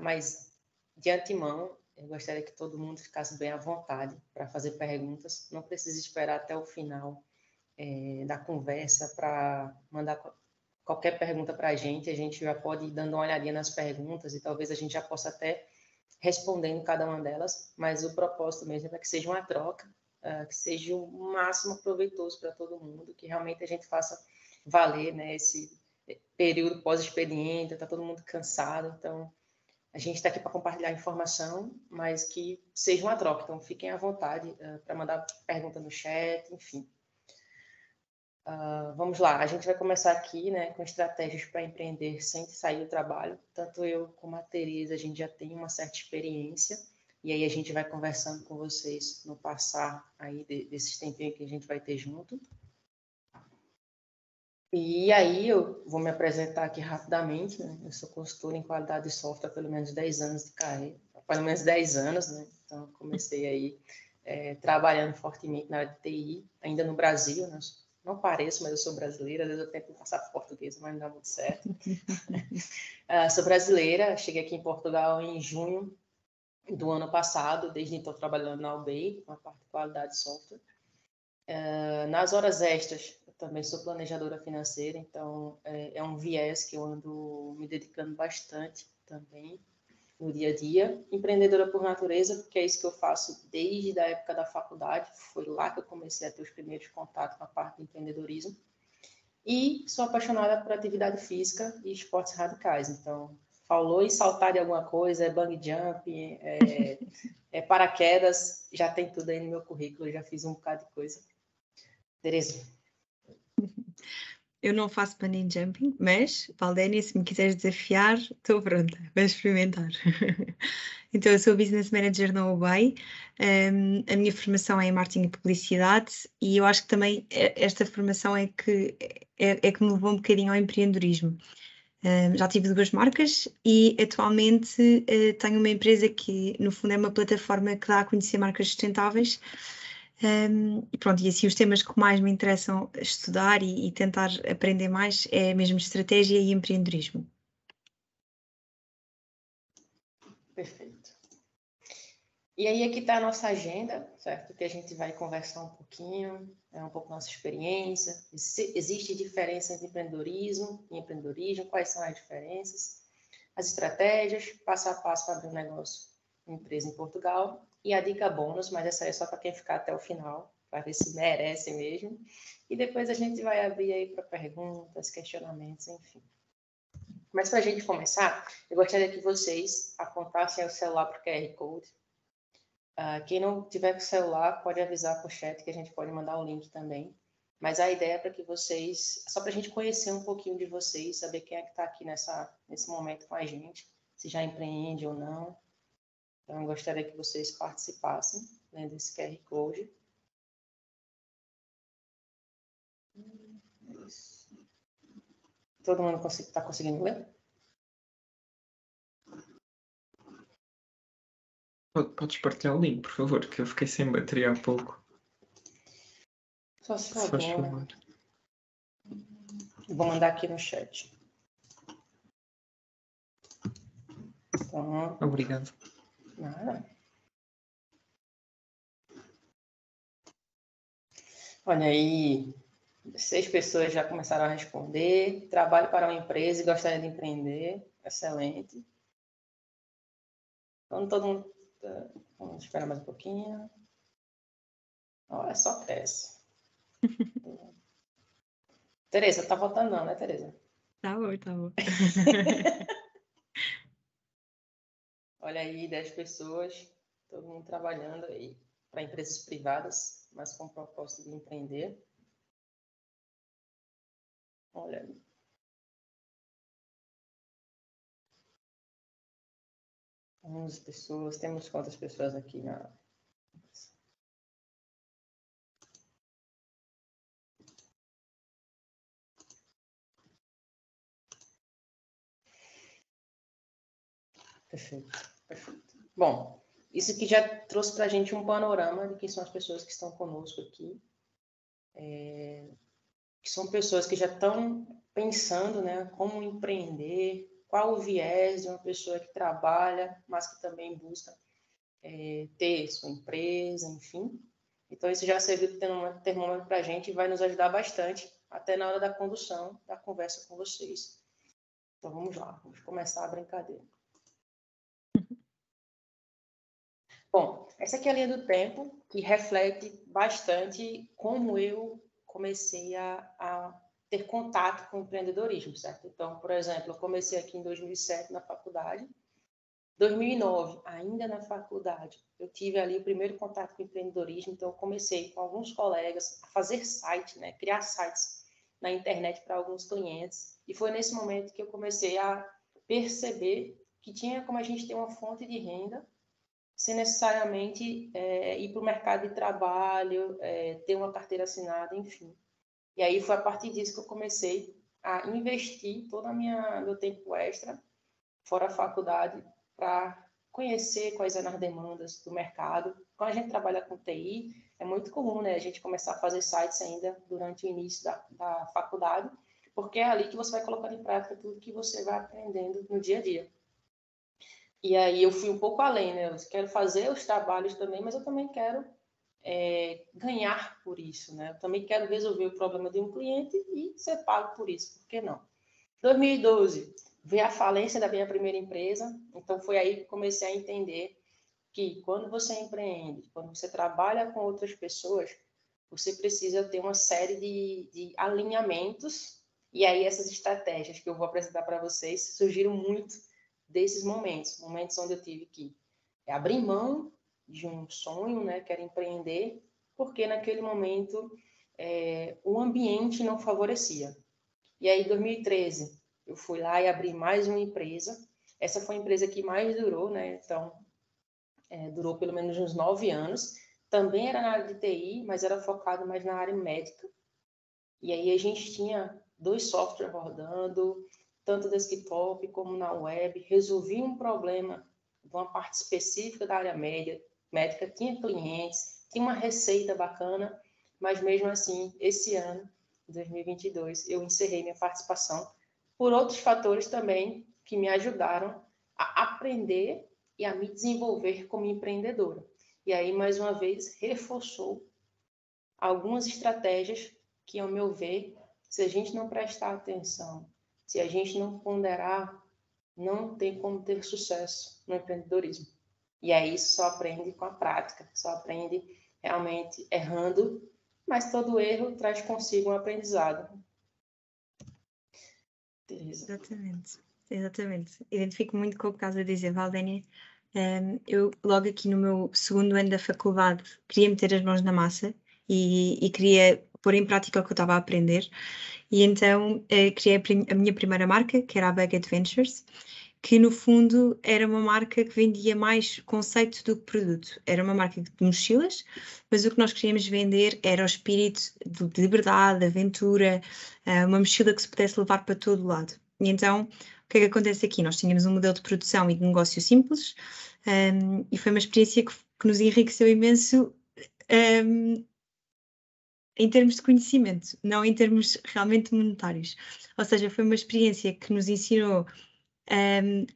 mas de antemão, eu gostaria que todo mundo ficasse bem à vontade para fazer perguntas. Não precisa esperar até o final da conversa para mandar qualquer pergunta para a gente já pode ir dando uma olhadinha nas perguntas e talvez a gente já possa até respondendo cada uma delas, mas o propósito mesmo é que seja uma troca, que seja o máximo proveitoso para todo mundo, que realmente a gente faça valer, né, esse período pós-expediente, está todo mundo cansado, então a gente está aqui para compartilhar informação, mas que seja uma troca, então fiquem à vontade para mandar pergunta no chat, enfim. Vamos lá, a gente vai começar aqui, né, com estratégias para empreender sem sair do trabalho. Tanto eu como a Tereza, a gente já tem uma certa experiência, e aí a gente vai conversando com vocês no passar aí desses tempinhos que a gente vai ter junto. E aí eu vou me apresentar aqui rapidamente, né? Eu sou consultora em qualidade de software há pelo menos 10 anos de carreira, pelo menos 10 anos, né? Então comecei aí trabalhando fortemente na área de TI, ainda no Brasil, né? Não pareço, mas eu sou brasileira, às vezes eu tento passar por português, mas não dá muito certo. Sou brasileira, cheguei aqui em Portugal em junho do ano passado, desde então trabalhando na UBEI, na parte de qualidade de software. Nas horas extras, eu também sou planejadora financeira, então é um viés que eu ando me dedicando bastante também no dia a dia. Empreendedora por natureza, porque é isso que eu faço desde a época da faculdade, foi lá que eu comecei a ter os primeiros contatos com a parte de empreendedorismo. E sou apaixonada por atividade física e esportes radicais, então falou em saltar de alguma coisa, bungee jump, paraquedas, já tem tudo aí no meu currículo, já fiz um bocado de coisa. Tereza. Eu não faço bungee jumping, mas, Valdénia, se me quiseres desafiar, estou pronta, vais experimentar. Então, eu sou Business Manager na UBEI, a minha formação é em Marketing e Publicidade e eu acho que também esta formação é que me levou um bocadinho ao empreendedorismo. Já tive 2 marcas e atualmente tenho uma empresa que, no fundo, é uma plataforma que dá a conhecer marcas sustentáveis. E pronto, e assim os temas que mais me interessam estudar e tentar aprender mais é mesmo estratégia e empreendedorismo. Perfeito. E aí aqui está a nossa agenda, certo? Que a gente vai conversar um pouquinho, um pouco nossa experiência. Existe diferença entre empreendedorismo e empreendedorismo? Quais são as diferenças? As estratégias, passo a passo para abrir um negócio, uma empresa em Portugal. E a dica bônus, mas essa é só para quem ficar até o final, para ver se merece mesmo. E depois a gente vai abrir aí para perguntas, questionamentos, enfim. Mas para a gente começar, eu gostaria que vocês apontassem o celular para o QR Code. Quem não tiver com o celular pode avisar por chat que a gente pode mandar um link também. Mas a ideia é para que vocês, só para a gente conhecer um pouquinho de vocês, saber quem é que está aqui nesse momento com a gente, se já empreende ou não. Então, eu gostaria que vocês participassem, né, desse QR Code. Todo mundo está conseguindo ler? Podes partilhar o link, por favor, que eu fiquei sem bateria há pouco. Só se faz favor. Vou mandar aqui no chat. Então, obrigado. Nada. Olha aí, 6 pessoas já começaram a responder. Trabalho para uma empresa e gostaria de empreender. Excelente. Então, todo mundo... Vamos esperar mais um pouquinho. Olha, só cresce. Tereza, tá votando não, né, Tereza? Tá bom, tá bom. Olha aí, 10 pessoas, todo mundo trabalhando aí para empresas privadas, mas com o propósito de empreender. Olha aí. Pessoas, temos quantas pessoas aqui na... Perfeito, perfeito. Bom, isso aqui já trouxe para a gente um panorama de quem são as pessoas que estão conosco aqui. Que são pessoas que já estão pensando, né, como empreender, qual o viés de uma pessoa que trabalha, mas que também busca ter sua empresa, enfim. Então, isso já serviu de termômetro para a gente e vai nos ajudar bastante, até na hora da condução, da conversa com vocês. Então, vamos lá, vamos começar a brincadeira. Bom, essa aqui é a linha do tempo, que reflete bastante como eu comecei a ter contato com o empreendedorismo, certo? Então, por exemplo, eu comecei aqui em 2007 na faculdade. 2009, ainda na faculdade, eu tive ali o primeiro contato com o empreendedorismo, então eu comecei com alguns colegas a fazer site, né, criar sites na internet para alguns clientes, e foi nesse momento que eu comecei a perceber que tinha como a gente ter uma fonte de renda sem necessariamente ir para o mercado de trabalho, ter uma carteira assinada, enfim. E aí foi a partir disso que eu comecei a investir todo meu tempo extra, fora a faculdade, para conhecer quais eram as demandas do mercado. Quando a gente trabalha com TI, é muito comum, né, a gente começar a fazer sites ainda durante o início da faculdade, porque é ali que você vai colocando em prática tudo que você vai aprendendo no dia a dia. E aí eu fui um pouco além, né? Eu quero fazer os trabalhos também, mas eu também quero ganhar por isso, né? Eu também quero resolver o problema de um cliente e ser pago por isso, por que não? 2012, veio a falência da minha primeira empresa, então foi aí que comecei a entender que quando você empreende, quando você trabalha com outras pessoas, você precisa ter uma série de alinhamentos, e aí essas estratégias que eu vou apresentar para vocês surgiram muito desses momentos onde eu tive que abrir mão de um sonho, né, que era empreender, porque naquele momento o ambiente não favorecia. E aí, em 2013, eu fui lá e abri mais uma empresa. Essa foi a empresa que mais durou, né? Então, durou pelo menos uns 9 anos. Também era na área de TI, mas era focado mais na área médica. E aí a gente tinha 2 softwares rodando, tanto desktop como na web. Resolvi um problema de uma parte específica da área médica, tinha clientes, tinha uma receita bacana, mas mesmo assim, esse ano, 2022, eu encerrei minha participação por outros fatores também que me ajudaram a aprender e a me desenvolver como empreendedora. E aí, mais uma vez, reforçou algumas estratégias que, ao meu ver, se a gente não prestar atenção, se a gente não ponderar, não tem como ter sucesso no empreendedorismo. E aí isso só aprende com a prática, só aprende realmente errando, mas todo erro traz consigo um aprendizado. Teresa. Exatamente. Identifico muito com o que estás a dizer, Valdénia. Eu, logo aqui no meu segundo ano da faculdade, queria meter as mãos na massa e queria pôr em prática o que eu estava a aprender. E então criei a minha primeira marca, que era a Bug Adventures, que no fundo era uma marca que vendia mais conceito do que produto. Era uma marca de mochilas, mas o que nós queríamos vender era o espírito de liberdade, de aventura, uma mochila que se pudesse levar para todo lado. E então, o que é que acontece aqui? Nós tínhamos um modelo de produção e de negócio simples, e foi uma experiência que nos enriqueceu imenso em termos de conhecimento, não em termos realmente monetários. Ou seja, foi uma experiência que nos ensinou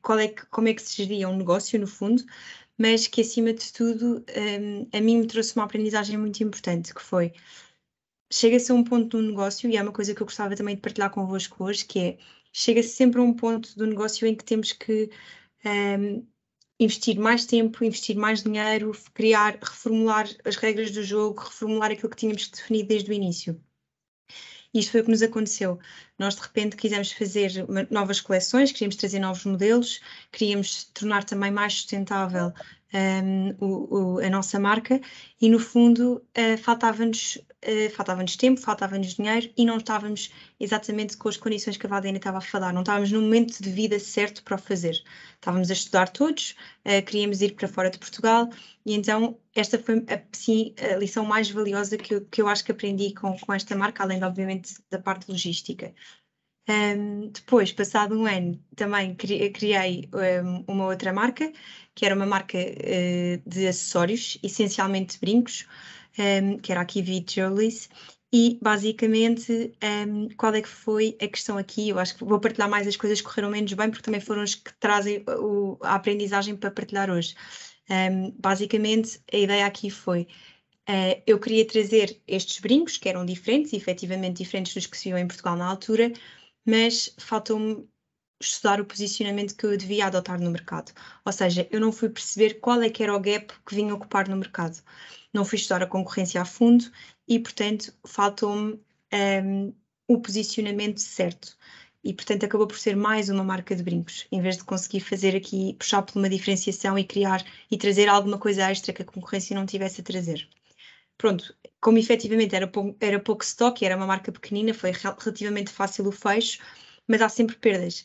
como é que se geria um negócio, no fundo, mas que, acima de tudo, a mim me trouxe uma aprendizagem muito importante, que foi, chega-se a um ponto do negócio, e é uma coisa que eu gostava também de partilhar convosco hoje, que é, chega-se sempre a um ponto do negócio em que temos que investir mais tempo, investir mais dinheiro, reformular as regras do jogo, reformular aquilo que tínhamos definido desde o início. Isto foi o que nos aconteceu. Nós, de repente, quisemos fazer novas coleções, queríamos trazer novos modelos, queríamos tornar também mais sustentável a nossa marca e, no fundo, faltava-nos tempo, faltava-nos dinheiro e não estávamos exatamente com as condições que a Valdénia estava a falar. Não estávamos no momento de vida certo para o fazer. Estávamos a estudar todos, queríamos ir para fora de Portugal e então esta foi, sim, a lição mais valiosa que eu acho que aprendi com esta marca, além, obviamente, da parte logística. Depois, passado um ano, também criei uma outra marca, que era uma marca de acessórios, essencialmente brincos, que era a Kiwi Jewelries, E, basicamente, qual é que foi a questão aqui? Eu acho que vou partilhar mais as coisas que correram menos bem, porque também foram as que trazem a aprendizagem para partilhar hoje. Basicamente, a ideia aqui foi, eu queria trazer estes brincos, que eram diferentes, efetivamente diferentes dos que se viam em Portugal na altura, mas faltou-me estudar o posicionamento que eu devia adotar no mercado. Ou seja, eu não fui perceber qual é que era o gap que vinha ocupar no mercado. Não fui estudar a concorrência a fundo e, portanto, faltou-me o posicionamento certo. E, portanto, acabou por ser mais uma marca de brincos, em vez de conseguir fazer aqui, puxar por uma diferenciação e criar e trazer alguma coisa extra que a concorrência não tivesse a trazer. Pronto, como efetivamente era pouco stock, era uma marca pequenina, foi relativamente fácil o fecho, mas há sempre perdas.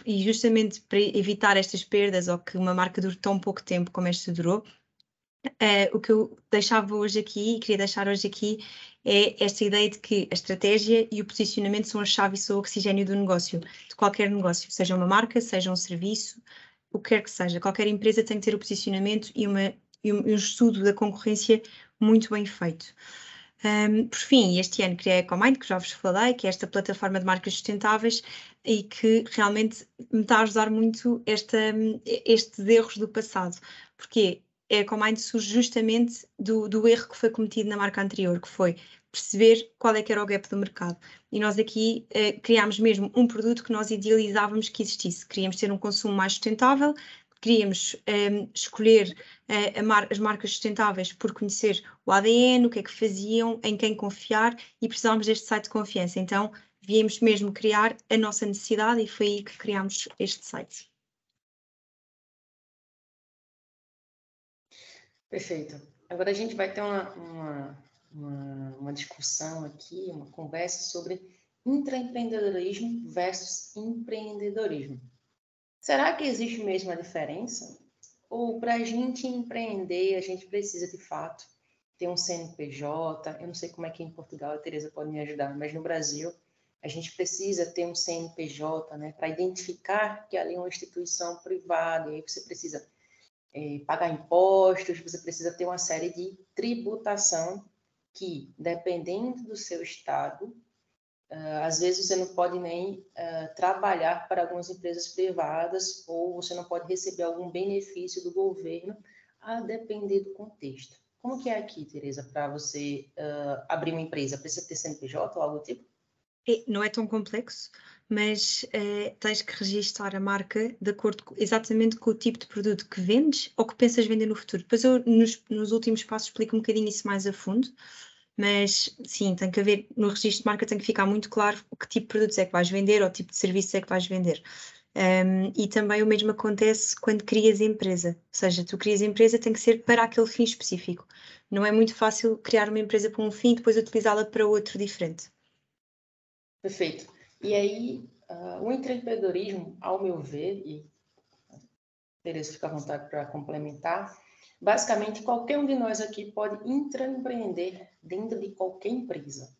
E justamente para evitar estas perdas, ou que uma marca dure tão pouco tempo como esta durou, o que eu deixava hoje aqui, e queria deixar hoje aqui, é esta ideia de que a estratégia e o posicionamento são a chave e são o oxigênio do negócio, de qualquer negócio, seja uma marca, seja um serviço, o que quer que seja. Qualquer empresa tem que ter o posicionamento e um estudo da concorrência muito bem feito. Por fim, este ano criei a EcoMind, que já vos falei, que é esta plataforma de marcas sustentáveis e que realmente me está a ajudar muito estes erros do passado. Porque a EcoMind surge justamente do erro que foi cometido na marca anterior, que foi perceber qual é que era o gap do mercado. E nós aqui criámos mesmo um produto que nós idealizávamos que existisse. Queríamos ter um consumo mais sustentável, queríamos escolher as marcas sustentáveis por conhecer o ADN, o que é que faziam, em quem confiar, e precisávamos deste site de confiança. Então, viemos mesmo criar a nossa necessidade e foi aí que criámos este site. Perfeito. Agora a gente vai ter uma discussão aqui, uma conversa sobre intraempreendedorismo versus empreendedorismo. Será que existe mesmo a diferença? Ou para a gente empreender, a gente precisa de fato ter um CNPJ? Eu não sei como é que é em Portugal, a Teresa pode me ajudar, mas no Brasil a gente precisa ter um CNPJ, né, para identificar que ali é uma instituição privada, e aí você precisa pagar impostos, você precisa ter uma série de tributação que, dependendo do seu estado, às vezes você não pode nem trabalhar para algumas empresas privadas ou você não pode receber algum benefício do governo, a depender do contexto. Como que é aqui, Teresa, para você abrir uma empresa? Precisa ter CNPJ ou algo do tipo? Não é tão complexo, mas tens que registar a marca de acordo exatamente com o tipo de produto que vendes ou que pensas vender no futuro. Depois eu, nos últimos passos, explico um bocadinho isso mais a fundo, mas sim, tem que haver, no registro de marca tem que ficar muito claro que tipo de produtos é que vais vender ou tipo de serviço é que vais vender. E também o mesmo acontece quando crias empresa, ou seja, tu crias empresa tem que ser para aquele fim específico. Não é muito fácil criar uma empresa para um fim e depois utilizá-la para outro diferente. Perfeito. E aí, o empreendedorismo, ao meu ver, e Teresa fica à vontade para complementar, basicamente qualquer um de nós aqui pode intraempreender dentro de qualquer empresa.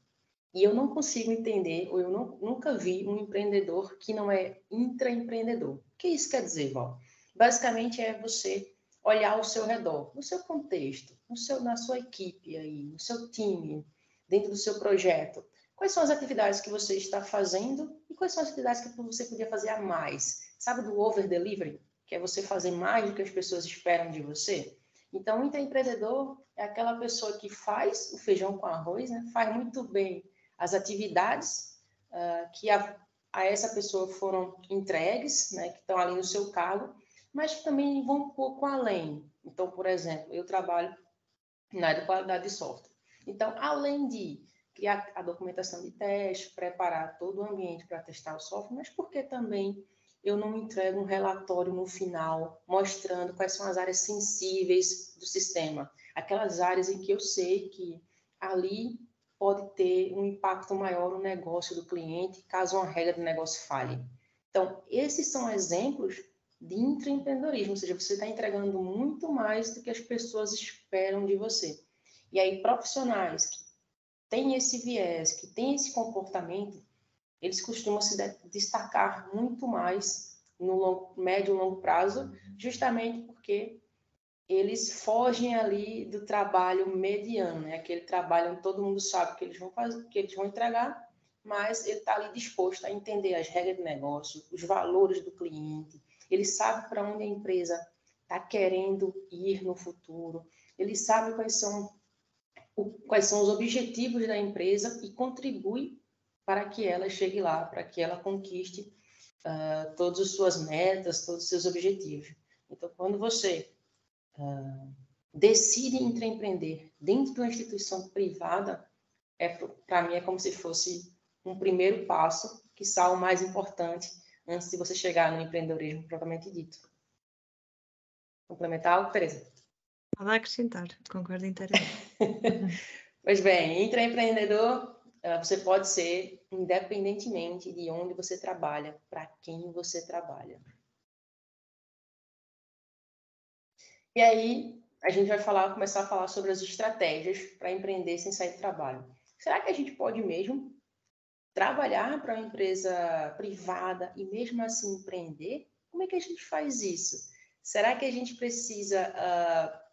E eu não consigo entender, ou eu nunca vi um empreendedor que não é intraempreendedor. O que isso quer dizer, Val? Basicamente é você olhar ao seu redor, no seu contexto, na sua equipe aí, no seu time, dentro do seu projeto. Quais são as atividades que você está fazendo e quais são as atividades que você podia fazer a mais? Sabe do over delivery? Que é você fazer mais do que as pessoas esperam de você? Então, o intraempreendedor é aquela pessoa que faz o feijão com arroz, né? Faz muito bem as atividades que a essa pessoa foram entregues, né, que estão ali no seu cargo, mas que também vão um pouco além. Então, por exemplo, eu trabalho na área de qualidade de software. Então, além de criar a documentação de teste, preparar todo o ambiente para testar o software, mas por que também eu não entrego um relatório no final mostrando quais são as áreas sensíveis do sistema? Aquelas áreas em que eu sei que ali pode ter um impacto maior no negócio do cliente, caso uma regra do negócio falhe. Então, esses são exemplos de intraempreendedorismo, ou seja, você está entregando muito mais do que as pessoas esperam de você. E aí, profissionais que têm esse viés, que têm esse comportamento, eles costumam se destacar muito mais no médio e longo prazo, justamente porque eles fogem ali do trabalho mediano, né? Aquele trabalho onde todo mundo sabe que eles vão fazer, que eles vão entregar, mas ele está ali disposto a entender as regras do negócio, os valores do cliente, ele sabe para onde a empresa está querendo ir no futuro, ele sabe quais são os objetivos da empresa e contribui para que ela chegue lá, para que ela conquiste todas as suas metas, todos os seus objetivos. Então, quando você decide empreender dentro de uma instituição privada, para mim é como se fosse um primeiro passo, quiçá o mais importante, antes de você chegar no empreendedorismo propriamente dito. Complementar algo, Teresa? Nada a acrescentar, concordo inteiramente. Pois bem, intraempreendedor, você pode ser independentemente de onde você trabalha, para quem você trabalha. E aí, a gente vai começar a falar sobre as estratégias para empreender sem sair do trabalho. Será que a gente pode mesmo trabalhar para uma empresa privada e mesmo assim empreender? Como é que a gente faz isso? Será que a gente precisa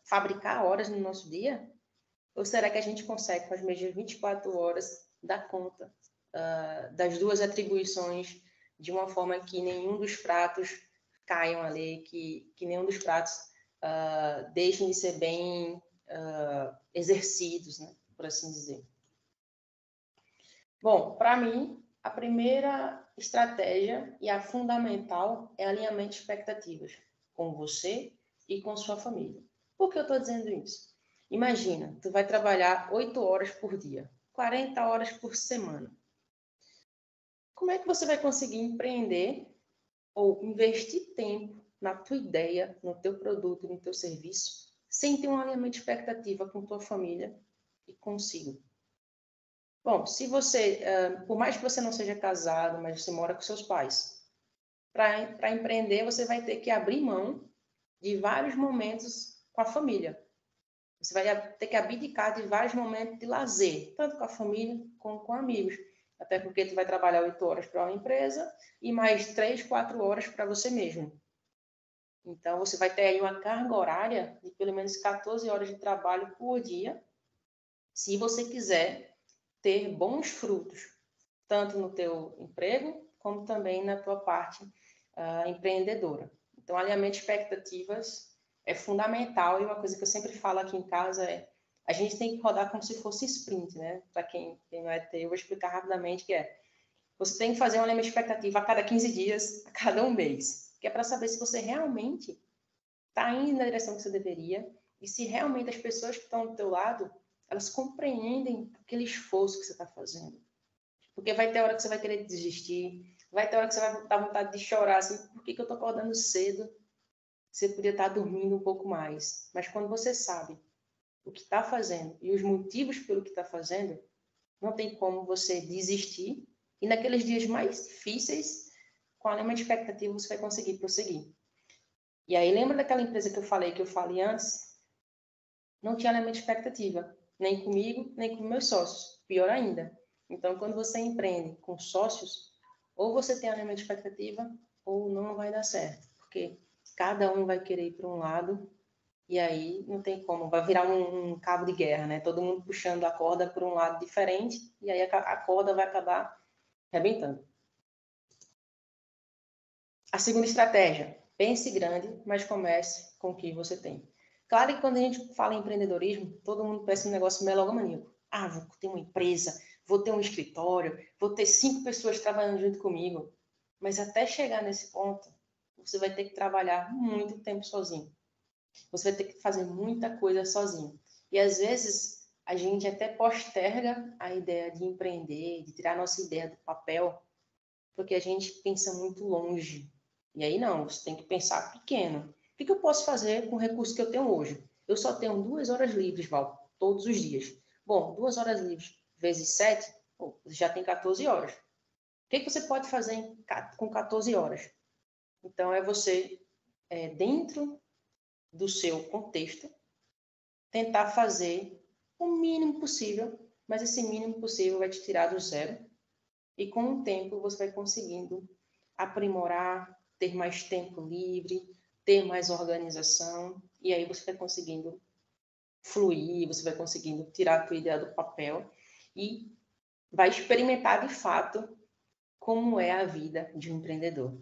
fabricar horas no nosso dia? Ou será que a gente consegue, com as mesmas 24 horas, dar conta das duas atribuições de uma forma que nenhum dos pratos caiam ali, que nenhum dos pratos deixem de ser bem exercidos, né, por assim dizer? Bom, para mim, a primeira estratégia e a fundamental é alinhamento de expectativas com você e com sua família. Por que eu estou dizendo isso? Imagina, tu vai trabalhar 8 horas por dia, 40 horas por semana. Como é que você vai conseguir empreender ou investir tempo na tua ideia, no teu produto, no teu serviço, sem ter um alinhamento de expectativa com tua família e consigo? Bom, se você, por mais que você não seja casado, mas você mora com seus pais, para empreender você vai ter que abrir mão de vários momentos com a família. Você vai ter que abdicar de vários momentos de lazer, tanto com a família como com amigos. Até porque tu vai trabalhar 8 horas para uma empresa e mais 3, 4 horas para você mesmo. Então, você vai ter aí uma carga horária de pelo menos 14 horas de trabalho por dia, se você quiser ter bons frutos, tanto no teu emprego, como também na tua parte empreendedora. Então, alinhamento de expectativas é fundamental, e uma coisa que eu sempre falo aqui em casa é a gente tem que rodar como se fosse sprint, né? Para quem não é TI, eu vou explicar rapidamente que você tem que fazer um alinhamento de expectativa a cada 15 dias, a cada um mês, que é para saber se você realmente está indo na direção que você deveria e se realmente as pessoas que estão do teu lado, elas compreendem aquele esforço que você está fazendo. Porque vai ter hora que você vai querer desistir, vai ter hora que você vai dar vontade de chorar, assim, por que eu estou acordando cedo? Você podia estar dormindo um pouco mais. Mas quando você sabe o que está fazendo e os motivos pelo que está fazendo, não tem como você desistir. E naqueles dias mais difíceis, com a alinhamento de expectativa, você vai conseguir prosseguir. E aí, lembra daquela empresa que eu falei antes? Não tinha alinhamento de expectativa, nem comigo, nem com meus sócios. Pior ainda. Então, quando você empreende com sócios, ou você tem alinhamento de expectativa, ou não vai dar certo. Porque cada um vai querer ir para um lado, e aí não tem como, vai virar um cabo de guerra, né? Todo mundo puxando a corda por um lado diferente, e aí a corda vai acabar arrebentando. A segunda estratégia, pense grande, mas comece com o que você tem. Claro que quando a gente fala em empreendedorismo, todo mundo pensa um negócio megalomaníaco. Ah, vou ter uma empresa, vou ter um escritório, vou ter 5 pessoas trabalhando junto comigo. Mas até chegar nesse ponto, você vai ter que trabalhar muito tempo sozinho. Você vai ter que fazer muita coisa sozinho. E às vezes a gente até posterga a ideia de empreender, de tirar a nossa ideia do papel, porque a gente pensa muito longe. E aí não, você tem que pensar pequeno. O que eu posso fazer com o recurso que eu tenho hoje? Eu só tenho 2 horas livres, Val, todos os dias. Bom, 2 horas livres vezes 7, já tem 14 horas. O que você pode fazer com 14 horas? Então, é você, dentro do seu contexto, tentar fazer o mínimo possível, mas esse mínimo possível vai te tirar do zero, e com o tempo você vai conseguindo aprimorar, ter mais tempo livre, ter mais organização, e aí você vai conseguindo fluir, você vai conseguindo tirar a tua ideia do papel e vai experimentar de fato como é a vida de um empreendedor.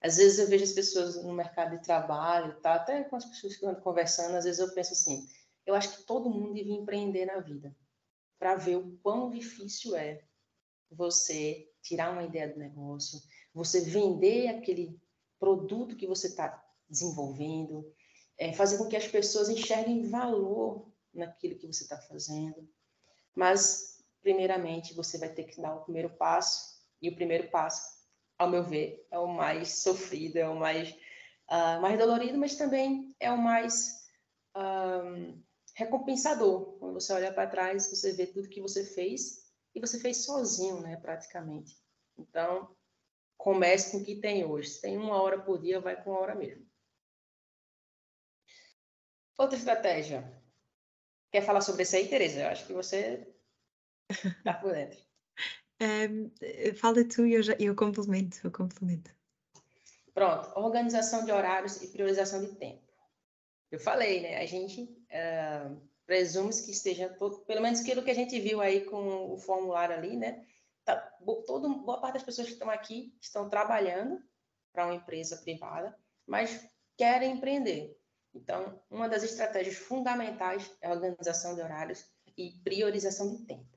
Às vezes eu vejo as pessoas no mercado de trabalho, tá? Até com as pessoas que eu ando conversando, às vezes eu penso assim, eu acho que todo mundo devia empreender na vida, para ver o quão difícil é você tirar uma ideia do negócio, você vender aquele produto que você está desenvolvendo, fazer com que as pessoas enxerguem valor naquilo que você está fazendo. Mas, primeiramente, você vai ter que dar o primeiro passo, e o primeiro passo, ao meu ver, é o mais sofrido, é o mais dolorido, mas também é o mais recompensador. Quando você olha para trás, você vê tudo que você fez, e você fez sozinho, né, praticamente. Então, comece com o que tem hoje. Se tem 1 hora por dia, vai com 1 hora mesmo. Outra estratégia. Quer falar sobre isso aí, Tereza? Eu acho que você está por dentro. Fala tu e eu complemento. Pronto, organização de horários e priorização de tempo. Eu falei, né? A gente presume que esteja todo, pelo menos aquilo que a gente viu aí com o formulário ali, né? Boa parte das pessoas que estão aqui estão trabalhando para uma empresa privada, mas querem empreender. Então, uma das estratégias fundamentais é a organização de horários e priorização de tempo.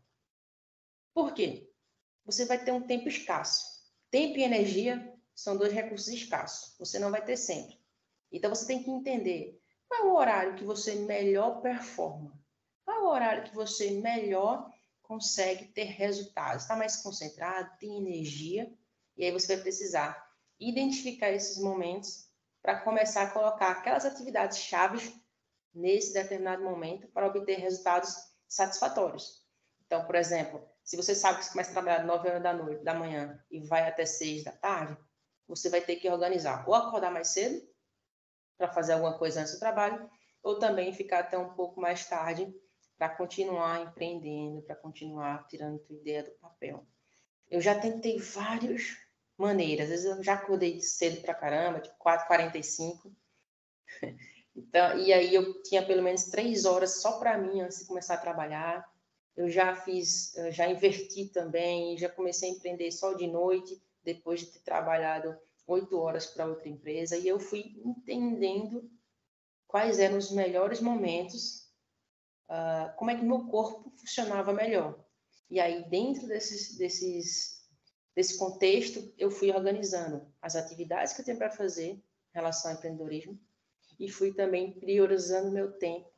Por quê? Você vai ter um tempo escasso. Tempo e energia são 2 recursos escassos. Você não vai ter sempre. Então, você tem que entender qual é o horário que você melhor performa. Qual é o horário que você melhor consegue ter resultados. Está mais concentrado, tem energia. E aí você vai precisar identificar esses momentos para começar a colocar aquelas atividades chaves nesse determinado momento para obter resultados satisfatórios. Então, por exemplo, se você sabe que você começa a trabalhar 9 horas da manhã e vai até 6 da tarde, você vai ter que organizar ou acordar mais cedo para fazer alguma coisa antes do trabalho, ou também ficar até um pouco mais tarde para continuar empreendendo, para continuar tirando tua ideia do papel. Eu já tentei várias maneiras, às vezes eu já acordei cedo para caramba, tipo 4h45, então, e aí eu tinha pelo menos 3 horas só para mim antes de começar a trabalhar. Eu já inverti também, já comecei a empreender só de noite, depois de ter trabalhado 8 horas para outra empresa, e eu fui entendendo quais eram os melhores momentos, como é que meu corpo funcionava melhor. E aí, dentro desse contexto, eu fui organizando as atividades que eu tenho para fazer em relação ao empreendedorismo, e fui também priorizando meu tempo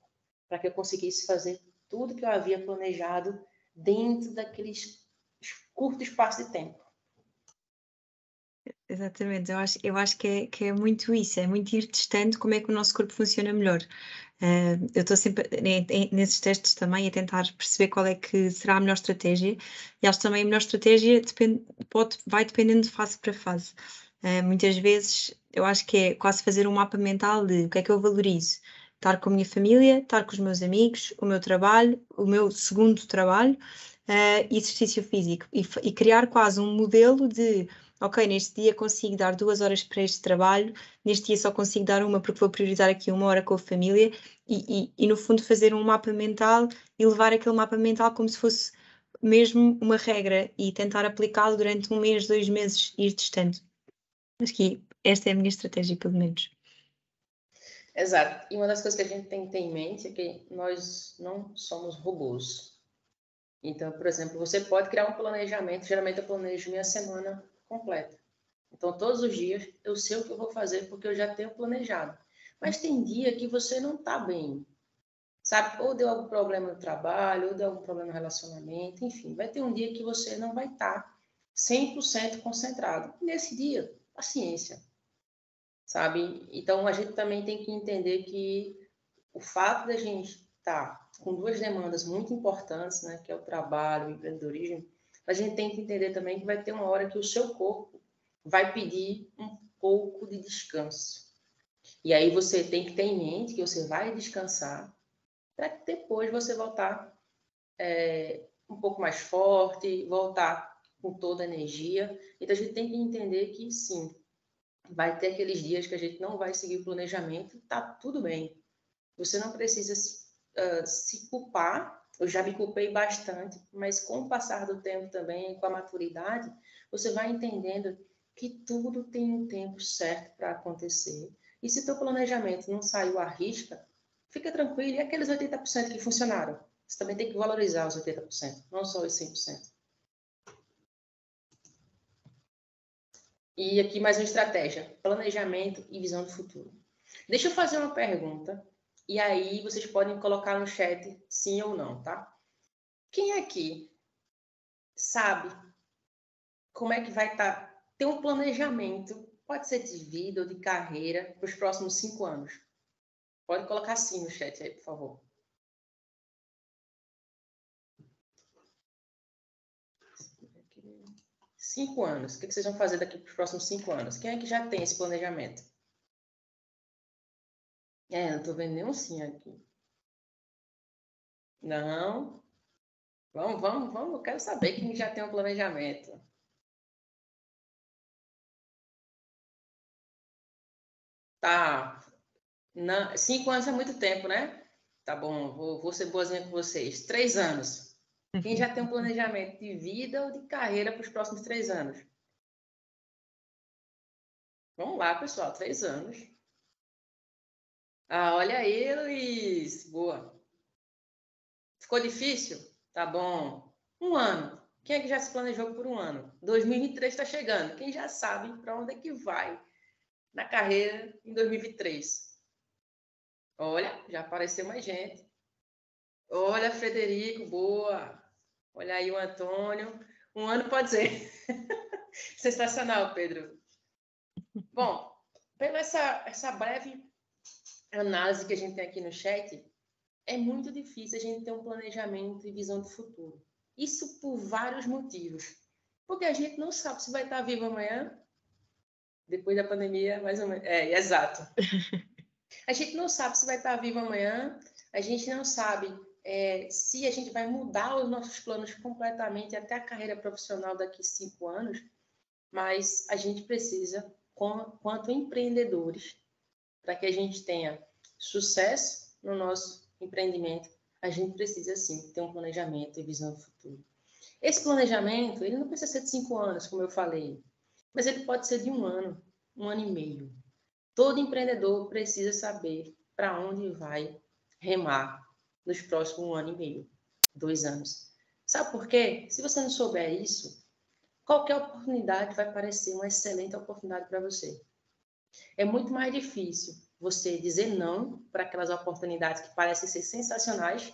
para que eu conseguisse fazer tudo que eu havia planejado dentro daqueles curto espaço de tempo. Exatamente, eu acho que é muito isso, é muito ir testando como é que o nosso corpo funciona melhor. Eu estou sempre nesses testes também a tentar perceber qual é que será a melhor estratégia, e acho que também a melhor estratégia vai dependendo de fase para fase. Muitas vezes eu acho que é quase fazer um mapa mental de o que é que eu valorizo. Estar com a minha família, estar com os meus amigos, o meu trabalho, o meu segundo trabalho, exercício físico, e criar quase um modelo de ok, neste dia consigo dar 2 horas para este trabalho, neste dia só consigo dar 1 porque vou priorizar aqui 1 hora com a família, e no fundo fazer um mapa mental e levar aquele mapa mental como se fosse mesmo uma regra e tentar aplicá-lo durante 1 mês, 2 meses e ir testando. Acho que esta é a minha estratégia, pelo menos. Exato. E uma das coisas que a gente tem que ter em mente é que nós não somos robôs. Então, por exemplo, você pode criar um planejamento, geralmente eu planejo minha semana completa. Então, todos os dias eu sei o que eu vou fazer porque eu já tenho planejado. Mas tem dia que você não está bem, sabe? Ou deu algum problema no trabalho, ou deu algum problema no relacionamento, enfim. Vai ter um dia que você não vai estar 100% concentrado. Nesse dia, paciência, sabe? Então, a gente também tem que entender que o fato da gente estar com 2 demandas muito importantes, né, que é o trabalho e o empreendedorismo, a gente tem que entender também que vai ter uma hora que o seu corpo vai pedir um pouco de descanso. E aí você tem que ter em mente que você vai descansar para que depois você voltar um pouco mais forte, voltar com toda a energia. Então a gente tem que entender que sim, vai ter aqueles dias que a gente não vai seguir o planejamento, tá tudo bem. Você não precisa se culpar. Eu já me culpei bastante, mas com o passar do tempo também, com a maturidade, você vai entendendo que tudo tem um tempo certo para acontecer. E se o teu planejamento não saiu à risca, fica tranquilo. E aqueles 80% que funcionaram? Você também tem que valorizar os 80%, não só os 100%. E aqui mais uma estratégia: planejamento e visão do futuro. Deixa eu fazer uma pergunta, e aí vocês podem colocar no chat sim ou não, tá? Quem aqui sabe como é que vai estar? Tem um planejamento, pode ser de vida ou de carreira, para os próximos 5 anos? Pode colocar sim no chat aí, por favor. Cinco anos. O que vocês vão fazer daqui para os próximos 5 anos? Quem é que já tem esse planejamento? Não estou vendo nenhum sim aqui. Não. Vamos. Eu quero saber quem já tem um planejamento. Tá. 5 anos é muito tempo, né? Tá bom, vou ser boazinha com vocês. 3 anos. Quem já tem um planejamento de vida ou de carreira para os próximos 3 anos? Vamos lá, pessoal, 3 anos. Ah, olha aí, Luiz. Boa. Ficou difícil? Tá bom. 1 ano. Quem é que já se planejou por 1 ano? 2023 está chegando. Quem já sabe para onde é que vai na carreira em 2023? Olha, já apareceu mais gente. Olha, Frederico, boa. Olha aí o Antônio. 1 ano pode ser. Sensacional, Pedro. Bom, pela essa breve análise que a gente tem aqui no chat, é muito difícil a gente ter um planejamento e visão de futuro. Isso por vários motivos. Porque a gente não sabe se vai estar vivo amanhã, depois da pandemia, mais ou menos. Exato. A gente não sabe se vai estar vivo amanhã, a gente não sabe se a gente vai mudar os nossos planos completamente até a carreira profissional daqui a 5 anos, mas a gente precisa, quanto empreendedores, para que a gente tenha sucesso no nosso empreendimento, a gente precisa sim ter um planejamento e visão do futuro. Esse planejamento, ele não precisa ser de 5 anos, como eu falei, mas ele pode ser de 1 ano, 1 ano e meio. Todo empreendedor precisa saber para onde vai remar nos próximos 1 ano e meio, 2 anos. Sabe por quê? Se você não souber isso, qualquer oportunidade vai parecer uma excelente oportunidade para você. É muito mais difícil você dizer não para aquelas oportunidades que parecem ser sensacionais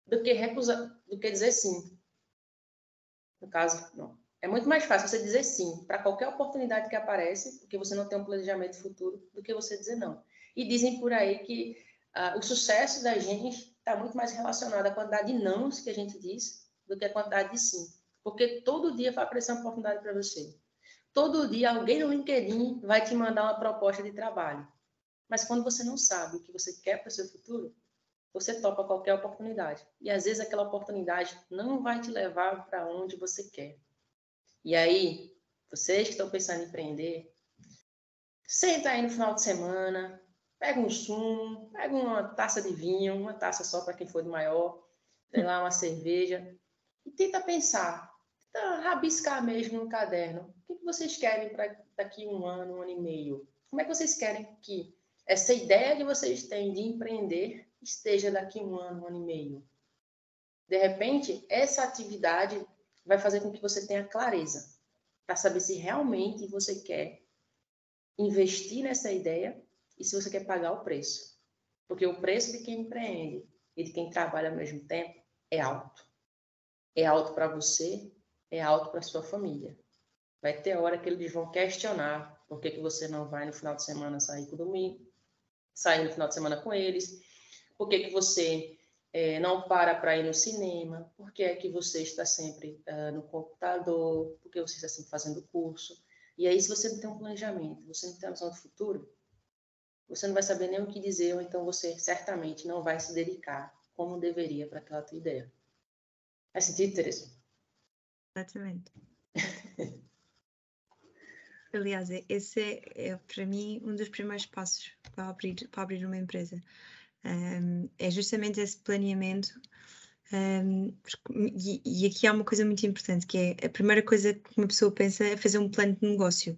do que dizer sim. No caso, não. É muito mais fácil você dizer sim para qualquer oportunidade que aparece, porque você não tem um planejamento futuro, do que você dizer não. E dizem por aí que o sucesso da gente está muito mais relacionado à quantidade de nãos que a gente diz do que a quantidade de sim. Porque todo dia vai aparecer uma oportunidade para você. Todo dia alguém no LinkedIn vai te mandar uma proposta de trabalho. Mas quando você não sabe o que você quer para o seu futuro, você topa qualquer oportunidade. E às vezes aquela oportunidade não vai te levar para onde você quer. E aí, vocês que estão pensando em empreender, senta aí no final de semana, pega um sumo, pega uma taça de vinho, uma taça só para quem for de maior, sei lá, uma cerveja, e tenta pensar, tenta rabiscar mesmo no caderno. O que vocês querem para daqui 1 ano, 1 ano e meio? Como é que vocês querem que essa ideia que vocês têm de empreender esteja daqui 1 ano, 1 ano e meio? De repente, essa atividade vai fazer com que você tenha clareza para saber se realmente você quer investir nessa ideia e se você quer pagar o preço. Porque o preço de quem empreende e de quem trabalha ao mesmo tempo é alto. É alto para você, é alto para sua família. Vai ter hora que eles vão questionar por que você não vai no final de semana sair no final de semana com eles, por que você não para ir no cinema, por que é que você está sempre no computador, por que você está sempre fazendo curso. E aí, se você não tem um planejamento, você não tem uma visão do futuro, você não vai saber nem o que dizer, ou então você certamente não vai se dedicar como deveria para aquela tua ideia. Faz sentido, Teresa? Exatamente. Aliás, esse é para mim um dos primeiros passos para abrir uma empresa. É justamente esse planeamento. E aqui há uma coisa muito importante, que é a primeira coisa que uma pessoa pensa é fazer um plano de negócio.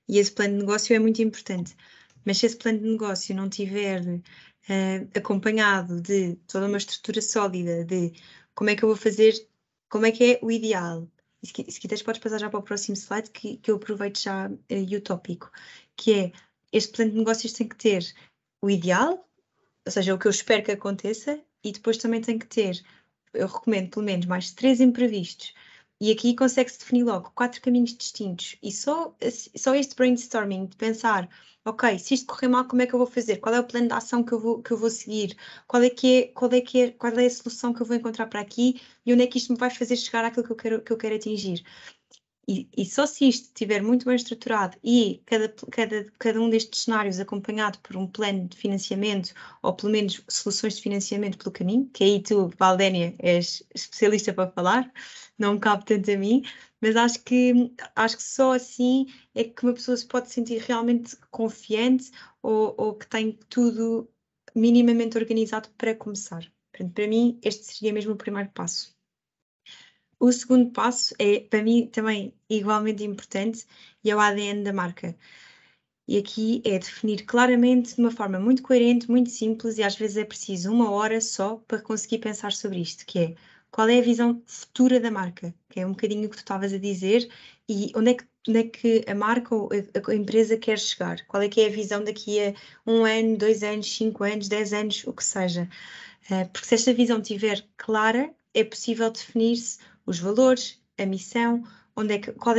E esse plano de negócio é muito importante. Mas se esse plano de negócio não tiver acompanhado de toda uma estrutura sólida, de como é que eu vou fazer, como é que é o ideal. E se quiseres podes passar já para o próximo slide, que eu aproveito já o tópico, que é, este plano de negócios tem que ter o ideal, ou seja, o que eu espero que aconteça, e depois também tem que ter, eu recomendo pelo menos mais 3 imprevistos. E aqui consegue-se definir logo 4 caminhos distintos. E só este brainstorming de pensar, ok, se isto correr mal, como é que eu vou fazer? Qual é o plano de ação que eu vou seguir? Qual é a solução que eu vou encontrar para aqui? E onde é que isto me vai fazer chegar àquilo que eu quero atingir? E só se isto estiver muito bem estruturado e cada um destes cenários acompanhado por um plano de financiamento ou pelo menos soluções de financiamento pelo caminho, que aí tu, Valdénia, és especialista para falar, não me cabe tanto a mim, mas acho que só assim é que uma pessoa se pode sentir realmente confiante ou que tem tudo minimamente organizado para começar. Portanto, para mim, este seria mesmo o primeiro passo. O segundo passo é, para mim, também igualmente importante e é o ADN da marca. E aqui é definir claramente de uma forma muito coerente, muito simples e às vezes é preciso 1 hora só para conseguir pensar sobre isto, que é qual é a visão futura da marca, que é um bocadinho o que tu estavas a dizer e onde é que a marca ou a empresa quer chegar, qual é que é a visão daqui a 1 ano, 2 anos, 5 anos, 10 anos, o que seja. Porque se esta visão estiver clara, é possível definir-se os valores, a missão,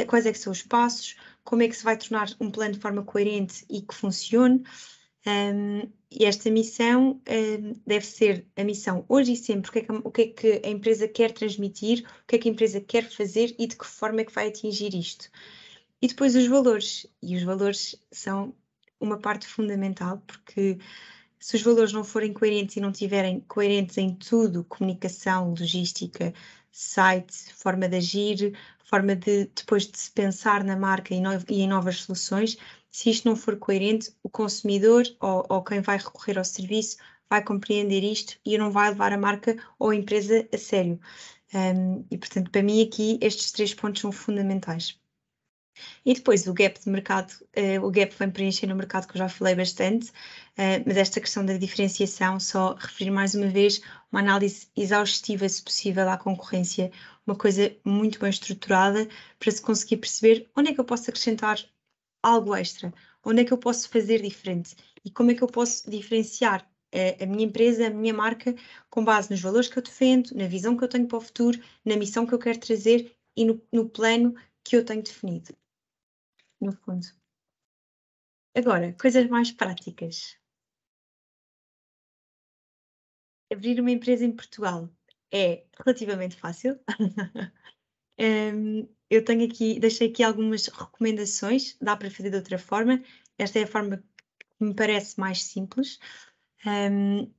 quais é que são os passos, como é que se vai tornar um plano de forma coerente e que funcione. E esta missão deve ser a missão hoje e sempre, o que é que a empresa quer transmitir, o que é que a empresa quer fazer e de que forma é que vai atingir isto. E depois os valores, e os valores são uma parte fundamental, porque se os valores não forem coerentes e não estiverem coerentes em tudo, comunicação, logística, site, forma de agir, forma de depois de se pensar na marca e em novas soluções, se isto não for coerente, o consumidor ou quem vai recorrer ao serviço vai compreender isto e não vai levar a marca ou a empresa a sério. E portanto, para mim aqui estes 3 pontos são fundamentais. E depois o gap de mercado, o gap vem preencher no mercado que eu já falei bastante, mas esta questão da diferenciação, só referir mais uma vez uma análise exaustiva, se possível, à concorrência, uma coisa muito bem estruturada para se conseguir perceber onde é que eu posso acrescentar algo extra, onde é que eu posso fazer diferente e como é que eu posso diferenciar a minha empresa, a minha marca, com base nos valores que eu defendo, na visão que eu tenho para o futuro, na missão que eu quero trazer e no plano que eu tenho definido. No fundo. Agora, coisas mais práticas. Abrir uma empresa em Portugal é relativamente fácil. Eu deixei aqui algumas recomendações, dá para fazer de outra forma. Esta é a forma que me parece mais simples.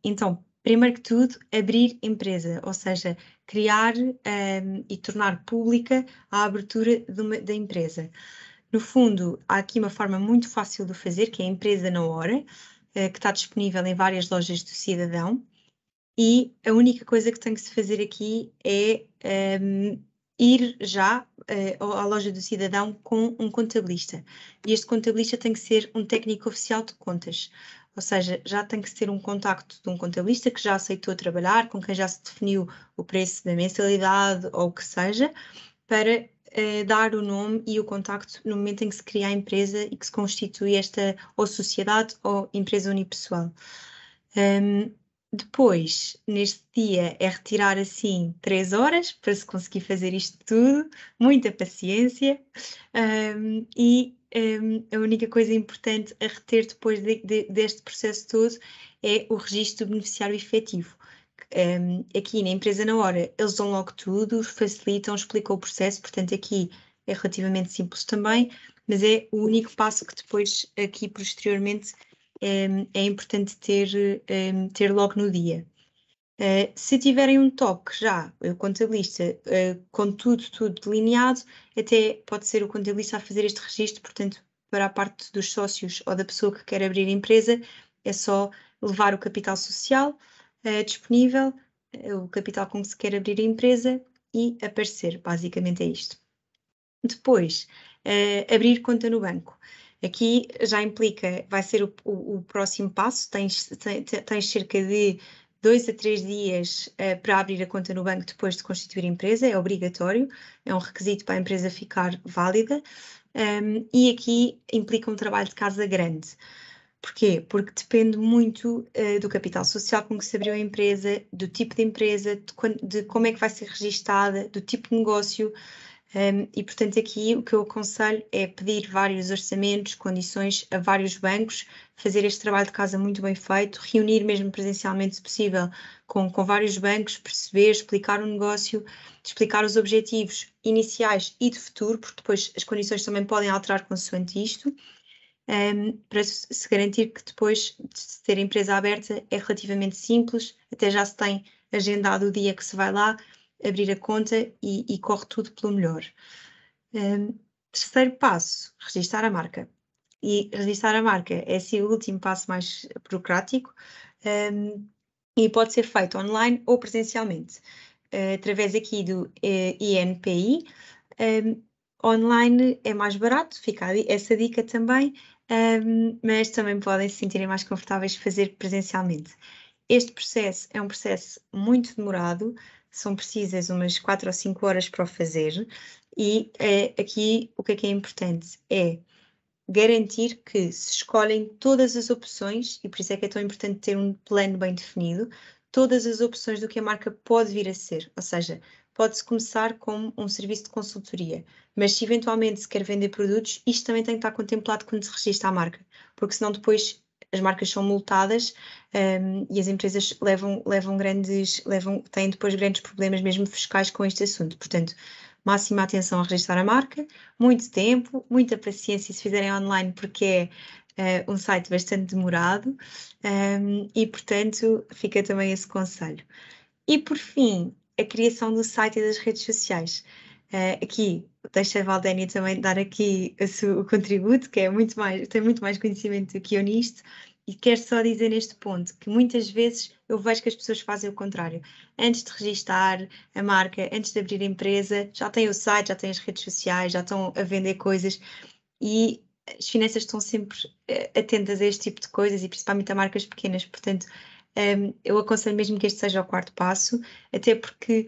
Então, primeiro que tudo, abrir empresa, ou seja, criar e tornar pública a abertura da empresa. No fundo, há aqui uma forma muito fácil de fazer, que é a empresa na hora, que está disponível em várias lojas do cidadão, e a única coisa que tem que se fazer aqui é ir já à loja do cidadão com um contabilista. E este contabilista tem que ser um técnico oficial de contas, ou seja, já tem que ser um contacto de um contabilista que já aceitou trabalhar, com quem já se definiu o preço da mensalidade ou o que seja, para dar o nome e o contacto no momento em que se cria a empresa e que se constitui esta ou sociedade ou empresa unipessoal. Depois, neste dia, é retirar assim 3 horas para se conseguir fazer isto tudo, muita paciência, e a única coisa importante a reter depois deste processo todo é o registro do beneficiário efetivo. Aqui na empresa na hora, eles dão logo tudo, facilitam, explicam o processo, portanto aqui é relativamente simples também, mas é o único passo que depois aqui posteriormente é importante ter logo no dia. Se tiverem um toque já, o contabilista, com tudo delineado, até pode ser o contabilista a fazer este registro, portanto para a parte dos sócios ou da pessoa que quer abrir a empresa, é só levar o capital social disponível, o capital com que se quer abrir a empresa e aparecer. Basicamente é isto. Depois, abrir conta no banco. Aqui já implica, vai ser o próximo passo, tens cerca de 2 a 3 dias para abrir a conta no banco depois de constituir a empresa, é obrigatório, é um requisito para a empresa ficar válida, e aqui implica um trabalho de casa grande. Porquê? Porque depende muito do capital social com que se abriu a empresa, do tipo de empresa, de como é que vai ser registada, do tipo de negócio. E, portanto, aqui o que eu aconselho é pedir vários orçamentos, condições a vários bancos, fazer este trabalho de casa muito bem feito, reunir mesmo presencialmente, se possível, com vários bancos, perceber, explicar o negócio, explicar os objetivos iniciais e de futuro, porque depois as condições também podem alterar consoante isto, para se garantir que depois de ter a empresa aberta é relativamente simples, até já se tem agendado o dia que se vai lá abrir a conta e corre tudo pelo melhor. Terceiro passo, registar a marca. E registar a marca é assim o último passo mais burocrático e pode ser feito online ou presencialmente, através aqui do INPI. Online é mais barato, fica essa dica também, mas também podem se sentirem mais confortáveis fazer presencialmente. Este processo é um processo muito demorado, são precisas umas 4 ou 5 horas para o fazer, e aqui o que é importante é garantir que se escolhem todas as opções, e por isso é que é tão importante ter um plano bem definido, todas as opções do que a marca pode vir a ser, ou seja, pode-se começar com um serviço de consultoria, mas se eventualmente se quer vender produtos, isto também tem que estar contemplado quando se registra a marca, porque senão depois as marcas são multadas e as empresas têm depois grandes problemas mesmo fiscais com este assunto. Portanto, máxima atenção a registrar a marca, muito tempo, muita paciência se fizerem online, porque é um site bastante demorado e, portanto, fica também esse conselho. E, por fim, a criação do site e das redes sociais. Aqui, deixo a Valdénia também dar aqui o contributo, que tem muito mais conhecimento do que eu nisto, e quero só dizer neste ponto que muitas vezes eu vejo que as pessoas fazem o contrário. Antes de registar a marca, antes de abrir a empresa, já têm o site, já têm as redes sociais, já estão a vender coisas e as finanças estão sempre atentas a este tipo de coisas e principalmente a marcas pequenas, portanto eu aconselho mesmo que este seja o quarto passo, até porque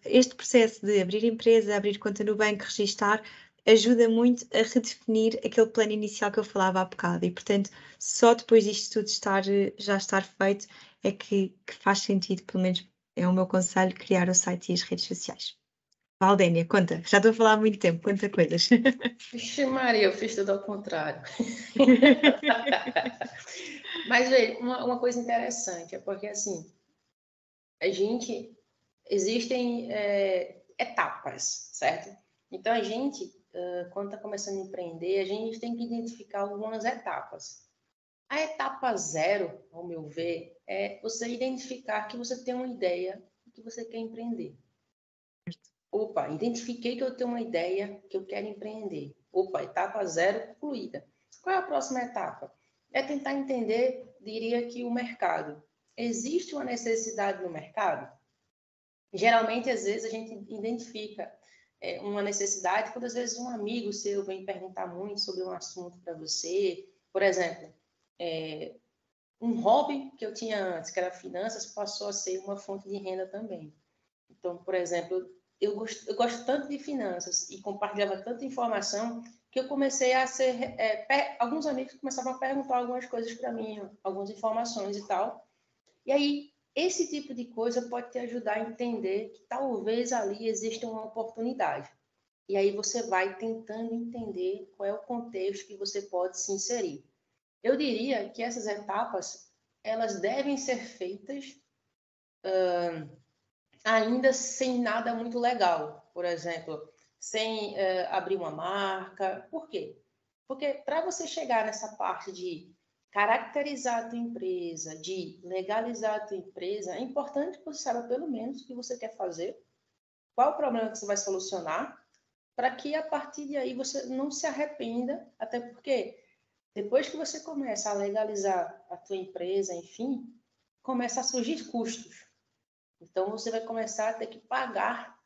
este processo de abrir empresa, abrir conta no banco, registar, ajuda muito a redefinir aquele plano inicial que eu falava há bocado e, portanto, só depois disto tudo já estar feito é que faz sentido, pelo menos é o meu conselho, criar o site e as redes sociais. Valdénia, conta, já estou a falar há muito tempo, conta coisas. Vixe Maria, eu fiz tudo ao contrário. Mas, veja, uma coisa interessante é porque, assim, existem etapas, certo? Então, a gente, quando está começando a empreender, a gente tem que identificar algumas etapas. A etapa 0, ao meu ver, é você identificar que você tem uma ideia e que você quer empreender. Opa, identifiquei que eu tenho uma ideia que eu quero empreender. Opa, etapa 0 concluída. Qual é a próxima etapa? É tentar entender, diria que o mercado. Existe uma necessidade no mercado? Geralmente, às vezes, a gente identifica uma necessidade quando, às vezes, um amigo seu vem perguntar muito sobre um assunto para você. Por exemplo, um hobby que eu tinha antes, que era finanças, passou a ser uma fonte de renda também. Então, por exemplo, eu gosto tanto de finanças e compartilhava tanta informação que eu comecei a ser... alguns amigos começavam a perguntar algumas coisas para mim, algumas informações e tal. E aí, esse tipo de coisa pode te ajudar a entender que talvez ali exista uma oportunidade. E aí você vai tentando entender qual é o contexto que você pode se inserir. Eu diria que essas etapas, elas devem ser feitas ainda sem nada muito legal. Por exemplo, sem abrir uma marca. Por quê? Porque para você chegar nessa parte de caracterizar a tua empresa, de legalizar a tua empresa, é importante que você saiba pelo menos o que você quer fazer, qual o problema que você vai solucionar para que a partir de aí você não se arrependa, até porque depois que você começa a legalizar a tua empresa, enfim, começa a surgir custos. Então você vai começar a ter que pagar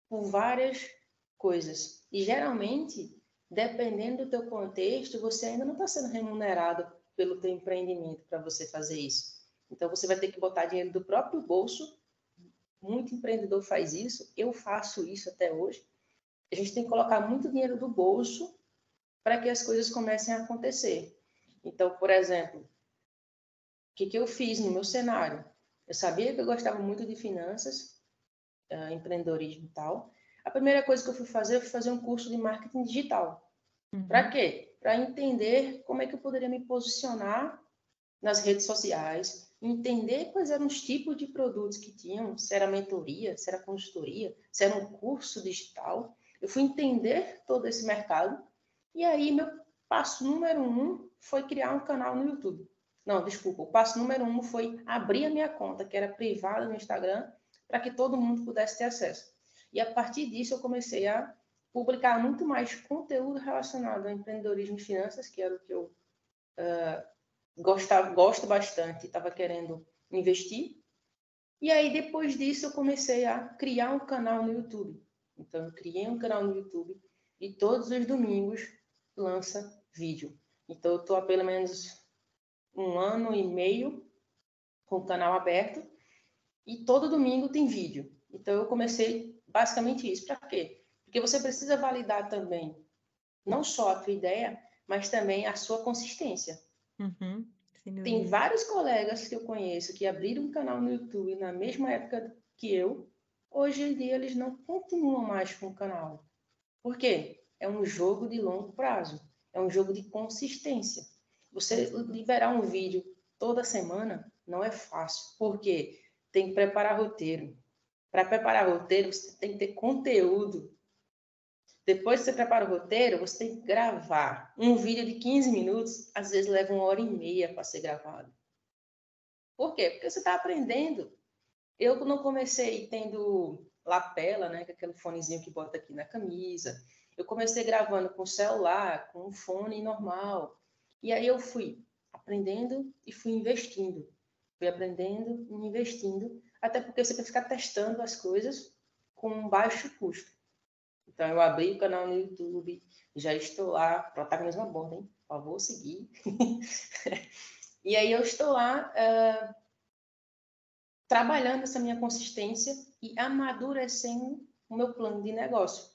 por várias coisas. E geralmente, dependendo do teu contexto, você ainda não está sendo remunerado pelo teu empreendimento para você fazer isso. Então você vai ter que botar dinheiro do próprio bolso. Muito empreendedor faz isso, eu faço isso até hoje. A gente tem que colocar muito dinheiro do bolso para que as coisas comecem a acontecer. Então, por exemplo, o que eu fiz no meu cenário? Eu sabia que eu gostava muito de finanças, empreendedorismo e tal. A primeira coisa que eu fui fazer um curso de marketing digital. Para quê? Para entender como é que eu poderia me posicionar nas redes sociais, entender quais eram os tipos de produtos que tinham, se era mentoria, se era consultoria, se era um curso digital. Eu fui entender todo esse mercado e aí meu passo número 1 foi criar um canal no YouTube. Não, desculpa, o passo número 1 foi abrir a minha conta, que era privada no Instagram, para que todo mundo pudesse ter acesso. E a partir disso eu comecei a publicar muito mais conteúdo relacionado ao empreendedorismo e finanças, que era o que eu gosto bastante, estava querendo investir. E aí, depois disso, eu comecei a criar um canal no YouTube. Então, eu criei um canal no YouTube e todos os domingos lança vídeo. Então, eu estou há pelo menos 1 ano e meio com o canal aberto e todo domingo tem vídeo. Então, eu comecei basicamente isso. Para quê? Porque você precisa validar também não só a tua ideia, mas também a sua consistência. Uhum, Tem vários colegas que eu conheço que abriram um canal no YouTube na mesma época que eu. Hoje em dia eles não continuam mais com o canal. Por quê? É um jogo de longo prazo. É um jogo de consistência. Você liberar um vídeo toda semana não é fácil. Por quê? Tem que preparar roteiro. Para preparar roteiro, você tem que ter conteúdo. Depois que você prepara o roteiro, você tem que gravar. Um vídeo de 15 minutos, às vezes leva 1 hora e meia para ser gravado. Por quê? Porque você está aprendendo. Eu não comecei tendo lapela, né, que é aquele fonezinho que bota aqui na camisa. Eu comecei gravando com celular, com um fone normal. E aí eu fui aprendendo e fui investindo. Fui aprendendo e investindo, até porque você precisa ficar testando as coisas com baixo custo. Então eu abri o canal no YouTube, já estou lá, protagonismo a bordo, hein? Por favor, seguir. E aí eu estou lá trabalhando essa minha consistência e amadurecendo o meu plano de negócio.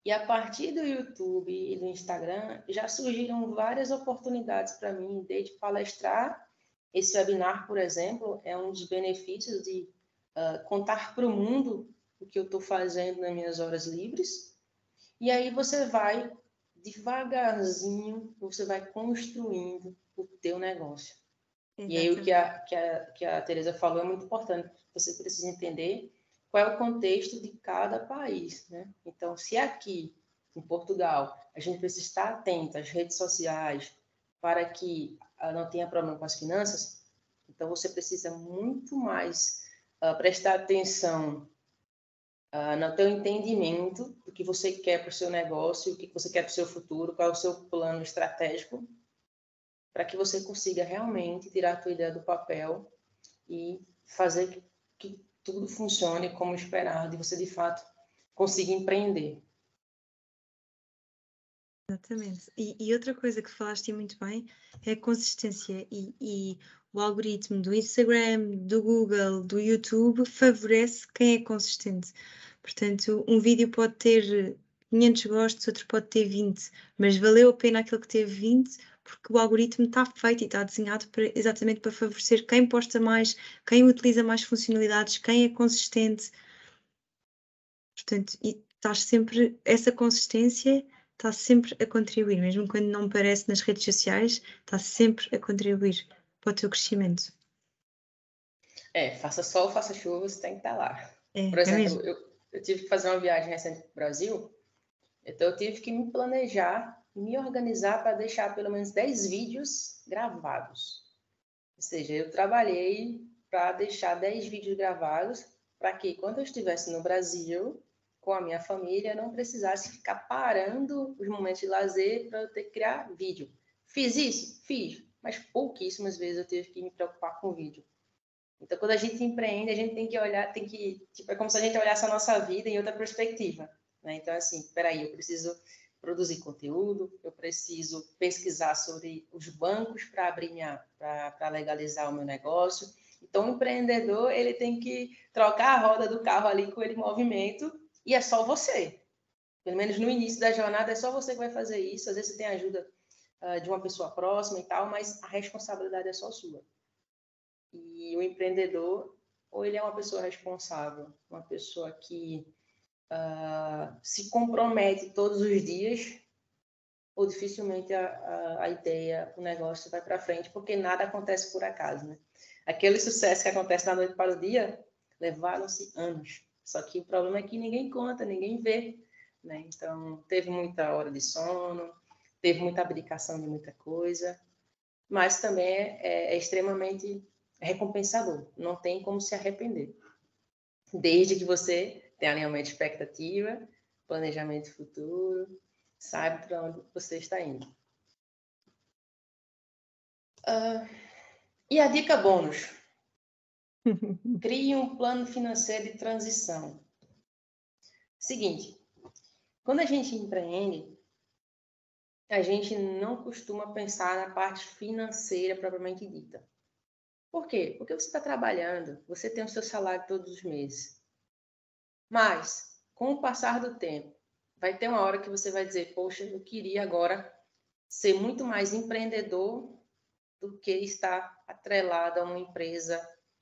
E a partir do YouTube e do Instagram, já surgiram várias oportunidades para mim, desde palestrar. Esse webinar, por exemplo, é um dos benefícios de contar para o mundo o que eu estou fazendo nas minhas horas livres. E aí você vai, devagarzinho, você vai construindo o teu negócio. Exatamente. E aí o que a Teresa falou é muito importante. Você precisa entender qual é o contexto de cada país, né? Então, se aqui em Portugal a gente precisa estar atento às redes sociais para que não tenha problema com as finanças, então você precisa muito mais prestar atenção no teu entendimento do que você quer para o seu negócio, o que você quer para o seu futuro, qual é o seu plano estratégico, para que você consiga realmente tirar a tua ideia do papel e fazer que tudo funcione como esperado e você, de fato, consiga empreender. Exatamente. E outra coisa que falaste muito bem é a consistência e o algoritmo do Instagram, do Google, do YouTube favorece quem é consistente. Portanto, um vídeo pode ter 500 gostos, outro pode ter 20, mas valeu a pena aquele que teve 20 porque o algoritmo está feito e está desenhado exatamente para favorecer quem posta mais, quem utiliza mais funcionalidades, quem é consistente. Portanto, e estás sempre, essa consistência está sempre a contribuir, mesmo quando não aparece nas redes sociais, está sempre a contribuir para o teu crescimento. Faça sol, faça chuva, você tem que estar lá. Por É exemplo, mesmo. eu tive que fazer uma viagem recente para o Brasil, então eu tive que me planejar, me organizar para deixar pelo menos 10 vídeos gravados. Ou seja, eu trabalhei para deixar 10 vídeos gravados para que quando eu estivesse no Brasil, com a minha família, não precisasse ficar parando os momentos de lazer para eu ter que criar vídeo. Fiz isso? Fiz, mas pouquíssimas vezes eu tive que me preocupar com vídeo. Então, quando a gente empreende, a gente tem que olhar, tipo, é como se a gente olhasse a nossa vida em outra perspectiva, né? Então, assim, peraí, eu preciso produzir conteúdo, eu preciso pesquisar sobre os bancos para para legalizar o meu negócio. Então, o empreendedor, ele tem que trocar a roda do carro ali com ele em movimento, e é só você. Pelo menos no início da jornada, é só você que vai fazer isso. Às vezes você tem ajuda de uma pessoa próxima e tal, mas a responsabilidade é só sua. E o empreendedor, ou ele é uma pessoa responsável, uma pessoa que se compromete todos os dias, ou dificilmente a ideia, o negócio vai para frente, porque nada acontece por acaso, né? Aquele sucesso que acontece da noite para o dia, levaram-se anos. Só que o problema é que ninguém conta, ninguém vê, né? Então, teve muita hora de sono, teve muita abdicação de muita coisa, mas também é extremamente recompensador. Não tem como se arrepender. Desde que você tenha alinhamento de expectativa, planejamento futuro, saiba para onde você está indo. E a dica bônus? Crie um plano financeiro de transição. Seguinte, quando a gente empreende, a gente não costuma pensar na parte financeira propriamente dita. Por quê? Porque você está trabalhando, você tem o seu salário todos os meses. Mas, com o passar do tempo, vai ter uma hora que você vai dizer, poxa, eu queria agora ser muito mais empreendedor do que estar atrelado a uma empresa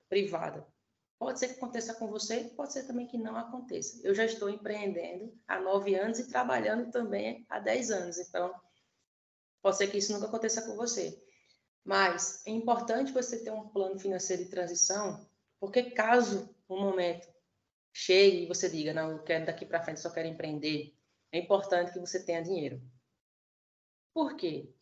privada. Pode ser que aconteça com você, pode ser também que não aconteça. Eu já estou empreendendo há 9 anos e trabalhando também há 10 anos, então pode ser que isso nunca aconteça com você. Mas é importante você ter um plano financeiro de transição, porque caso um momento chegue e você diga, não, eu quero daqui para frente, só quero empreender, é importante que você tenha dinheiro. Por quê?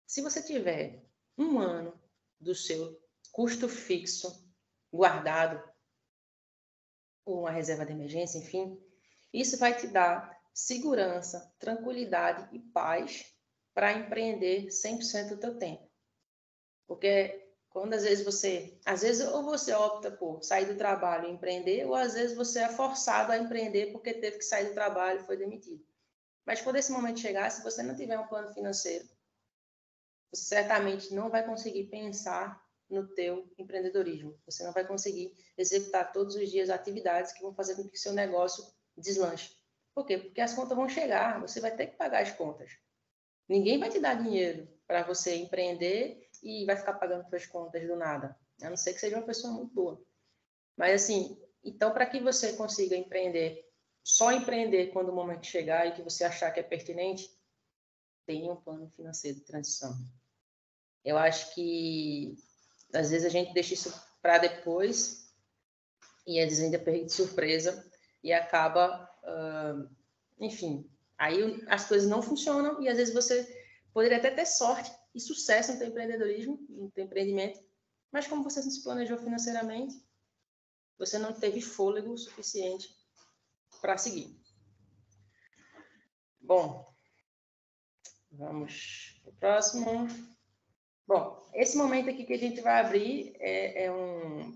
Se você tiver 1 ano do seu custo fixo guardado, ou uma reserva de emergência, enfim, isso vai te dar segurança, tranquilidade e paz para empreender 100% do teu tempo. Porque quando às vezes ou você opta por sair do trabalho e empreender, ou às vezes você é forçado a empreender porque teve que sair do trabalho e foi demitido. Mas quando esse momento chegar, se você não tiver um plano financeiro, você certamente não vai conseguir pensar no teu empreendedorismo. Você não vai conseguir executar todos os dias atividades que vão fazer com que o seu negócio deslanche. Por quê? Porque as contas vão chegar, você vai ter que pagar as contas. Ninguém vai te dar dinheiro para você empreender e vai ficar pagando suas contas do nada. A não ser que seja uma pessoa muito boa. Mas assim, então para que você consiga empreender, só empreender quando o momento chegar e que você achar que é pertinente, tenha um plano financeiro de transição. Eu acho que às vezes a gente deixa isso para depois e às vezes ainda pega de surpresa e acaba, enfim, aí as coisas não funcionam e às vezes você poderia até ter sorte e sucesso no teu empreendedorismo, no teu empreendimento, mas como você não se planejou financeiramente, você não teve fôlego suficiente para seguir. Bom, vamos para o próximo. Bom, esse momento aqui que a gente vai abrir é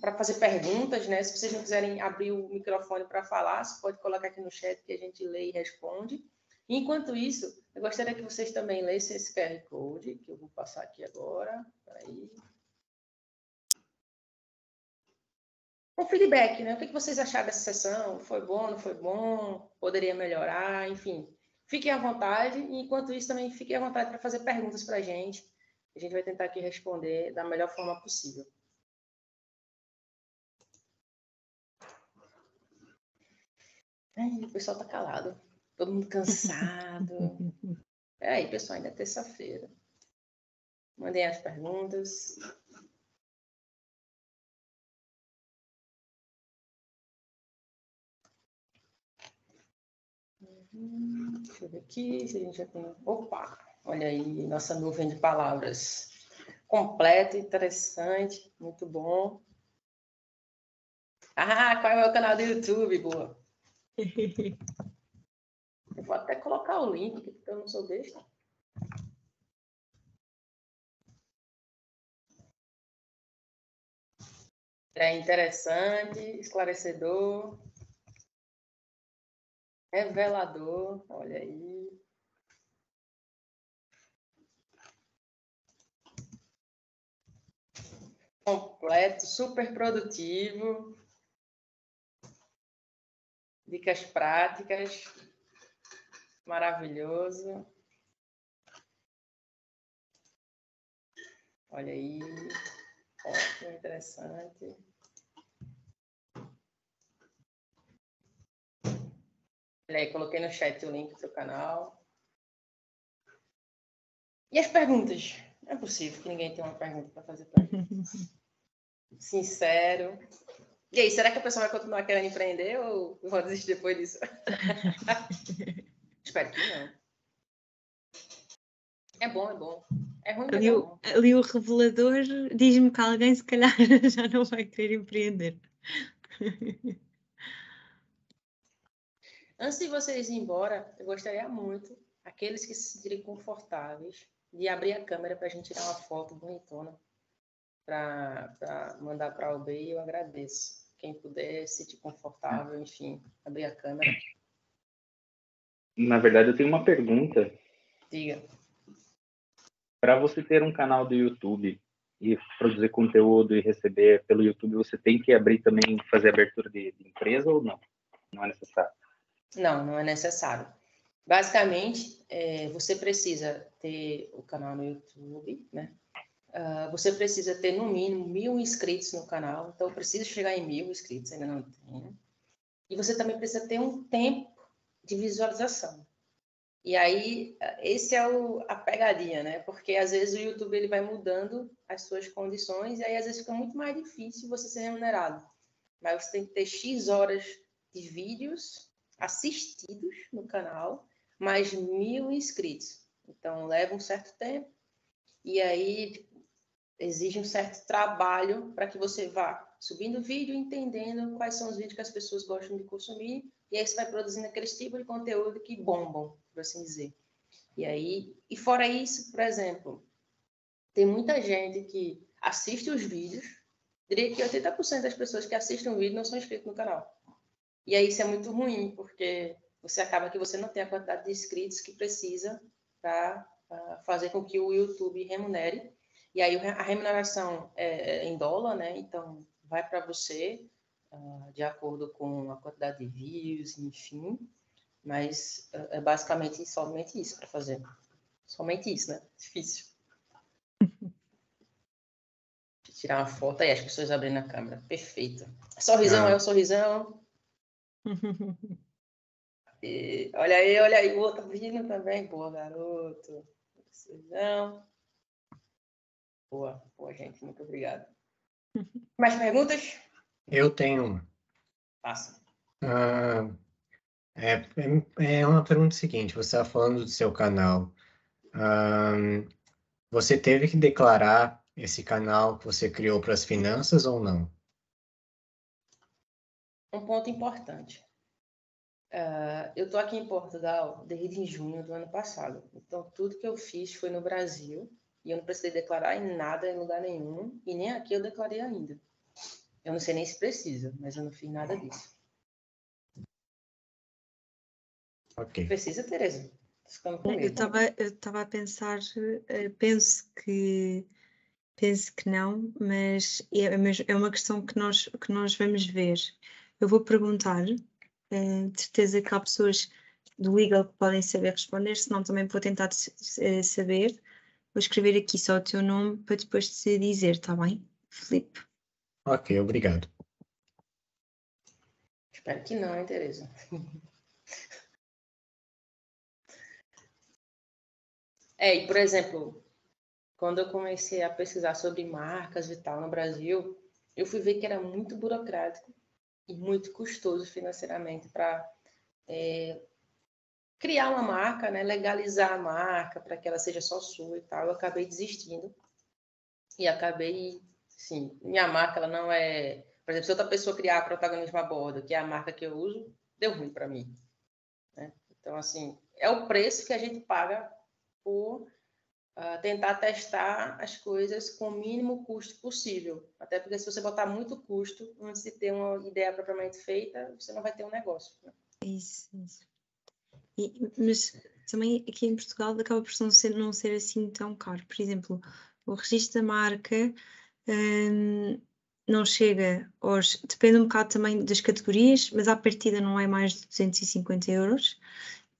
para fazer perguntas, né? Se vocês não quiserem abrir o microfone para falar, você pode colocar aqui no chat que a gente lê e responde. Enquanto isso, eu gostaria que vocês também lessem esse QR Code, que eu vou passar aqui agora. Peraí. Um feedback, né? O que vocês acharam dessa sessão? Foi bom, não foi bom? Poderia melhorar? Enfim, fiquem à vontade. E, enquanto isso, também fiquem à vontade para fazer perguntas para a gente. A gente vai tentar aqui responder da melhor forma possível. Ai, o pessoal está calado. Todo mundo cansado. Aí, pessoal, ainda é terça-feira. Mandem as perguntas. Deixa eu ver aqui se a gente já tem... Opa! Olha aí, nossa nuvem de palavras. Completo, interessante, muito bom. Ah, qual é o meu canal do YouTube? Boa. Eu vou até colocar o link, porque eu não sou besta. É interessante, esclarecedor, revelador, olha aí. Completo, super produtivo. Dicas práticas. Maravilhoso. Olha aí. Ótimo, interessante. Olha aí, coloquei no chat o link do seu canal. E as perguntas? Não é possível que ninguém tenha uma pergunta para fazer para mim. Sincero. E aí, será que a pessoa vai continuar querendo empreender ou vou desistir depois disso? Espero que não. É bom, é bom. É ruim, mas é bom. Ali o revelador diz-me que alguém, se calhar, já não vai querer empreender. Antes de vocês ir embora, eu gostaria muito, aqueles que se sentirem confortáveis, de abrir a câmera para a gente tirar uma foto bonitona para mandar para a UB, eu agradeço. Quem puder se sentir confortável, enfim, abrir a câmera. Na verdade, eu tenho uma pergunta. Diga. Para você ter um canal do YouTube e produzir conteúdo e receber pelo YouTube, você tem que abrir também, fazer abertura de empresa ou não? Não é necessário? Não, não é necessário. Basicamente, você precisa ter o canal no YouTube, né? Você precisa ter, no mínimo, 1.000 inscritos no canal. Então, eu preciso chegar em 1.000 inscritos, ainda não tenho. E você também precisa ter um tempo de visualização. E aí, esse é a pegadinha, né? Porque, às vezes, o YouTube ele vai mudando as suas condições e aí, às vezes, fica muito mais difícil você ser remunerado. Mas você tem que ter X horas de vídeos assistidos no canal, mais 1.000 inscritos. Então, leva um certo tempo e aí exige um certo trabalho para que você vá subindo vídeo, entendendo quais são os vídeos que as pessoas gostam de consumir, e aí você vai produzindo aqueles tipos de conteúdo que bombam, por assim dizer. E aí, e fora isso, por exemplo, tem muita gente que assiste os vídeos, diria que 80% das pessoas que assistem o vídeo não são inscritos no canal. E aí isso é muito ruim, porque você acaba que você não tem a quantidade de inscritos que precisa para fazer com que o YouTube remunere. E aí a remuneração é em dólar, né? Então vai para você de acordo com a quantidade de views, enfim. Mas é basicamente somente isso para fazer. Somente isso, né? Difícil. Tirar uma foto aí, as pessoas abrindo a câmera. Perfeito. Sorrisão, é o sorrisão. E, olha aí, o outro vindo também. Boa, garoto. Sorrisão. Boa, gente, muito obrigado. Mais perguntas? Eu tenho uma. Passa. É uma pergunta seguinte, você está falando do seu canal. Você teve que declarar esse canal que você criou para as finanças ou não? Um ponto importante. Eu estou aqui em Portugal desde junho do ano passado. Então, tudo que eu fiz foi no Brasil e eu não precisei declarar em nada, em lugar nenhum. E nem aqui eu declarei ainda. Eu não sei nem se precisa, mas eu não fiz nada disso. Ok. Precisa, Tereza? Ficando com Eu medo. estava a pensar, penso que não, mas é uma questão que nós vamos ver. Eu vou perguntar, de certeza que há pessoas do legal que podem saber responder, senão também vou tentar saber. Vou escrever aqui só o teu nome para depois te dizer, está bem, Filipe? Ok, obrigado. Espero que não, hein, Tereza? E por exemplo, quando eu comecei a pesquisar sobre marcas e tal no Brasil, eu fui ver que era muito burocrático e muito custoso financeiramente para criar uma marca, né, legalizar a marca para que ela seja só sua e tal. Eu acabei desistindo e acabei, sim, minha marca ela não é, por exemplo, se outra pessoa criar protagonismo a bordo, que é a marca que eu uso, deu ruim para mim, né? Então, assim, é o preço que a gente paga por tentar testar as coisas com o mínimo custo possível. Até porque se você botar muito custo antes de ter uma ideia propriamente feita, você não vai ter um negócio. Né? Isso. Mas também aqui em Portugal acaba por não ser assim tão caro. Por exemplo, o registro da marca não chega aos... Depende um bocado também das categorias, mas à partida não é mais de 250 euros.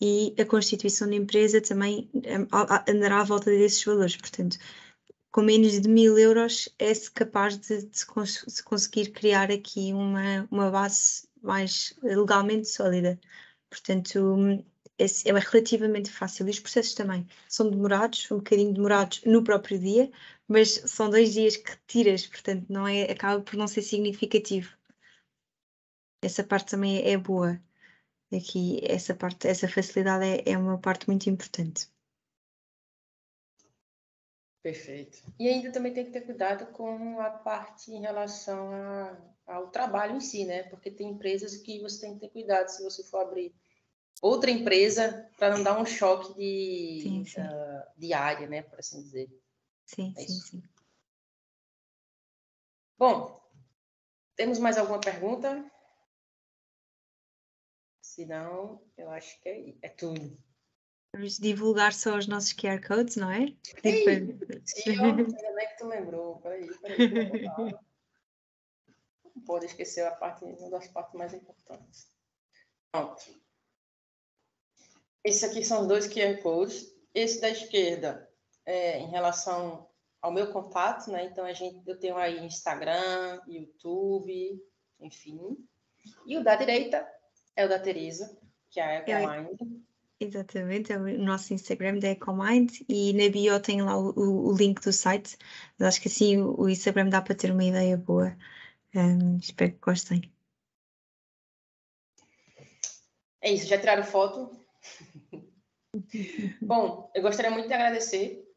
E a constituição de empresa também andará à volta desses valores. Portanto, com menos de 1000 euros é-se capaz de conseguir criar aqui uma base mais legalmente sólida. Portanto, é relativamente fácil. E os processos também são demorados, um bocadinho demorados no próprio dia, mas são 2 dias que tiras, portanto, acaba por não ser significativo. Essa parte também é boa. Aqui, essa facilidade é uma parte muito importante. Perfeito. E ainda também tem que ter cuidado com a parte em relação ao trabalho em si, né? Porque tem empresas que você tem que ter cuidado se você for abrir outra empresa para não dar um choque de área, né? Por assim dizer. Sim. Bom, temos mais alguma pergunta? Se não, eu acho que é tudo. Vamos divulgar só os nossos QR Codes, não é? Ainda bem que tu lembrou. Peraí. Não pode esquecer uma das partes mais importantes. Pronto. Esses aqui são os 2 QR Codes. Esse da esquerda é em relação ao meu contato, né? Então, eu tenho aí Instagram, YouTube, enfim. E o da direita é o da Teresa, que é a Ecomind. Exatamente, é o nosso Instagram da Ecomind e na bio tem lá o link do site, mas acho que assim o Instagram dá para ter uma ideia boa. Espero que gostem. É isso, já tiraram foto? Bom, eu gostaria muito de agradecer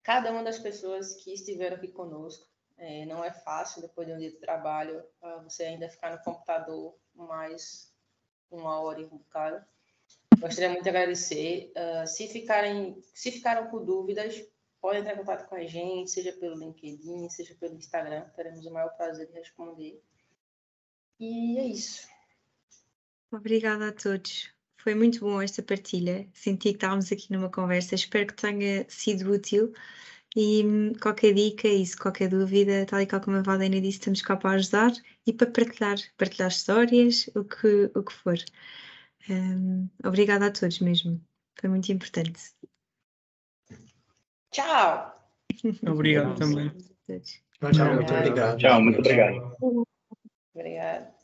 cada uma das pessoas que estiveram aqui conosco. Não é fácil, depois de um dia de trabalho, você ainda ficar no computador mais 1 hora e um bocado. Gostaria muito de agradecer. Se ficaram com dúvidas, podem entrar em contato com a gente, seja pelo LinkedIn, seja pelo Instagram. Teremos o maior prazer de responder. E é isso. Obrigada a todos. Foi muito bom esta partilha. Senti que estávamos aqui numa conversa. Espero que tenha sido útil. E qualquer dica e se qualquer dúvida, tal e qual como a Valdénia disse, estamos cá para ajudar e para partilhar histórias, o que for. Obrigada a todos mesmo. Foi muito importante. Tchau! Obrigado também. Tchau, muito obrigado. Tchau, muito obrigado. Obrigada.